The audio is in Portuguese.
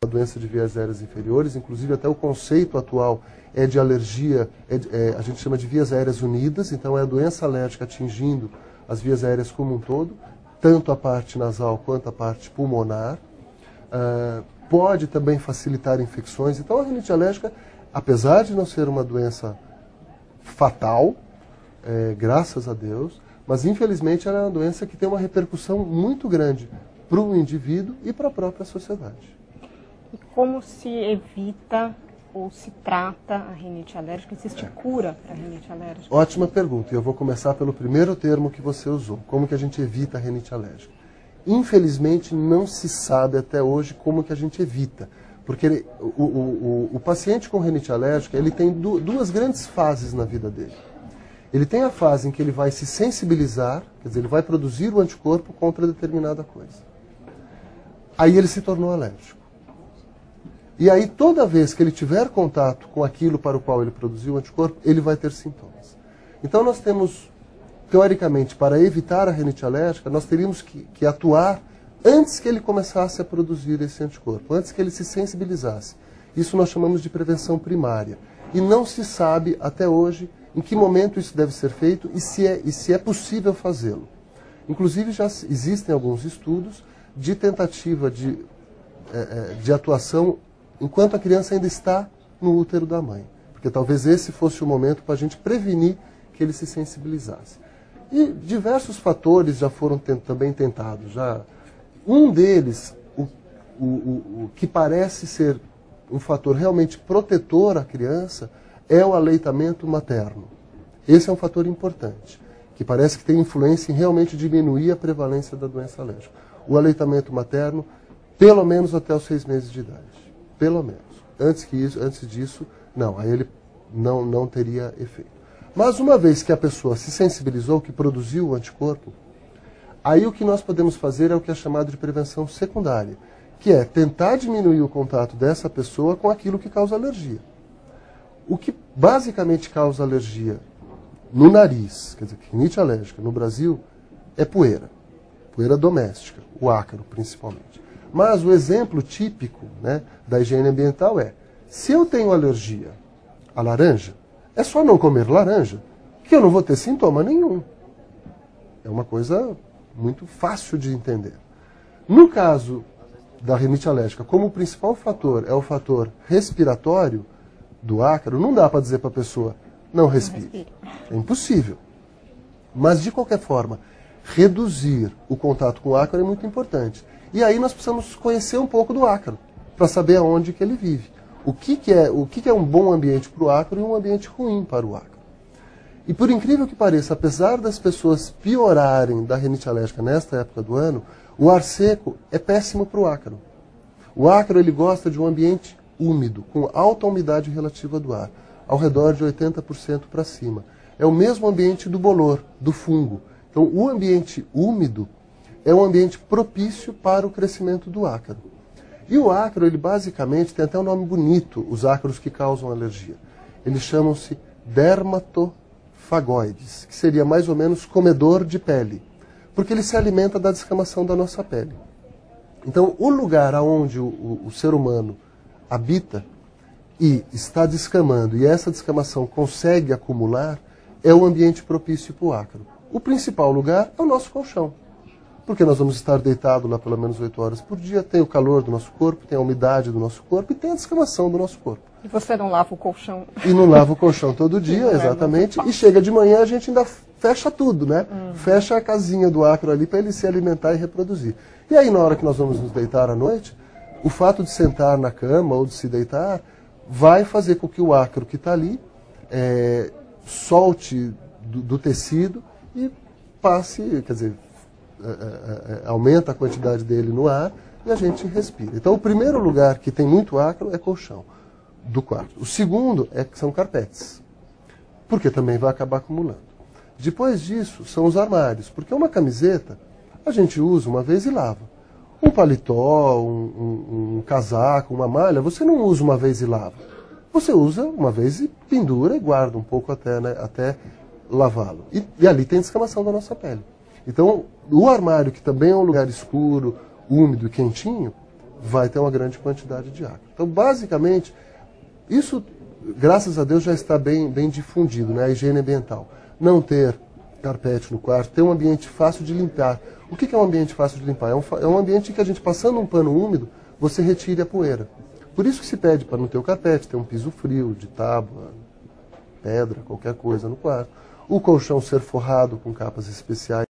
uma doença de vias aéreas inferiores, inclusive até o conceito atual é de alergia, a gente chama de vias aéreas unidas, então é a doença alérgica atingindo as vias aéreas como um todo, tanto a parte nasal quanto a parte pulmonar. Pode também facilitar infecções. Então a rinite alérgica, apesar de não ser uma doença fatal, graças a Deus, mas infelizmente ela é uma doença que tem uma repercussão muito grande para o indivíduo e para a própria sociedade. E como se evita ou se trata a rinite alérgica? Existe cura para a rinite alérgica? Ótima pergunta. E eu vou começar pelo primeiro termo que você usou. Como que a gente evita a rinite alérgica? Infelizmente, não se sabe até hoje como que a gente evita. Porque o paciente com rinite alérgica, ele tem duas grandes fases na vida dele. Ele tem a fase em que ele vai se sensibilizar, quer dizer, ele vai produzir o anticorpo contra determinada coisa. Aí ele se tornou alérgico. E aí, toda vez que ele tiver contato com aquilo para o qual ele produziu o anticorpo, ele vai ter sintomas. Então, nós temos, teoricamente, para evitar a rinite alérgica, nós teríamos que atuar antes que ele começasse a produzir esse anticorpo, antes que ele se sensibilizasse. Isso nós chamamos de prevenção primária. E não se sabe, até hoje, em que momento isso deve ser feito e se é possível fazê-lo. Inclusive, já existem alguns estudos de tentativa de atuação enquanto a criança ainda está no útero da mãe. Porque talvez esse fosse o momento para a gente prevenir que ele se sensibilizasse. E diversos fatores já foram também tentados. Um deles, o que parece ser um fator realmente protetor à criança, é o aleitamento materno. Esse é um fator importante, que parece que tem influência em realmente diminuir a prevalência da doença alérgica. O aleitamento materno, pelo menos até os 6 meses de idade. Pelo menos. Antes disso, não. Aí ele não teria efeito. Mas uma vez que a pessoa se sensibilizou, que produziu o anticorpo, aí o que nós podemos fazer é o que é chamado de prevenção secundária, que é tentar diminuir o contato dessa pessoa com aquilo que causa alergia. O que basicamente causa alergia no nariz, quer dizer, rinite alérgica no Brasil, é poeira. Poeira doméstica, o ácaro principalmente. Mas o exemplo típico, né, da higiene ambiental é, se eu tenho alergia à laranja, é só não comer laranja, que eu não vou ter sintoma nenhum. É uma coisa muito fácil de entender. No caso da rinite alérgica, como o principal fator é o fator respiratório do ácaro, não dá para dizer para a pessoa, não respire. É impossível. Mas, de qualquer forma, reduzir o contato com o ácaro é muito importante. E aí nós precisamos conhecer um pouco do ácaro, para saber aonde que ele vive. O que é um bom ambiente para o ácaro e um ambiente ruim para o ácaro. E por incrível que pareça, apesar das pessoas piorarem da rinite alérgica nesta época do ano, o ar seco é péssimo para o ácaro. O ácaro ele gosta de um ambiente úmido, com alta umidade relativa do ar, ao redor de 80% para cima. É o mesmo ambiente do bolor, do fungo. Então, o ambiente úmido é um ambiente propício para o crescimento do ácaro. E o ácaro, ele basicamente tem até um nome bonito, os ácaros que causam alergia. Eles chamam-se dermatofagoides, que seria mais ou menos comedor de pele, porque ele se alimenta da descamação da nossa pele. Então, o lugar onde o ser humano habita e está descamando, e essa descamação consegue acumular, é o ambiente propício para o ácaro. O principal lugar é o nosso colchão, porque nós vamos estar deitados lá pelo menos 8 horas por dia, tem o calor do nosso corpo, tem a umidade do nosso corpo e tem a descamação do nosso corpo. E você não lava o colchão? E não lava o colchão todo dia, exatamente, e chega de manhã a gente ainda fecha tudo, né? Fecha a casinha do ácaro ali para ele se alimentar e reproduzir. E aí na hora que nós vamos nos deitar à noite, o fato de sentar na cama ou de se deitar vai fazer com que o ácaro que está ali solte do tecido e passe, quer dizer, aumenta a quantidade dele no ar e a gente respira. Então o primeiro lugar que tem muito ácaro é colchão do quarto. O segundo são carpetes, porque também vai acabar acumulando. Depois disso são os armários, porque uma camiseta a gente usa uma vez e lava. Um paletó, um casaco, uma malha, você não usa uma vez e lava. Você usa uma vez e pendura e guarda um pouco até lavá-lo. E ali tem descamação da nossa pele. Então, o armário, que também é um lugar escuro, úmido e quentinho, vai ter uma grande quantidade de ácaro. Então, basicamente, isso, graças a Deus, já está bem difundido, né? A higiene ambiental. Não ter carpete no quarto, ter um ambiente fácil de limpar. O que é um ambiente fácil de limpar? É um ambiente em que a gente, passando um pano úmido, você retire a poeira. Por isso que se pede para não ter o carpete, ter um piso frio, de tábua, pedra, qualquer coisa no quarto. O colchão ser forrado com capas especiais.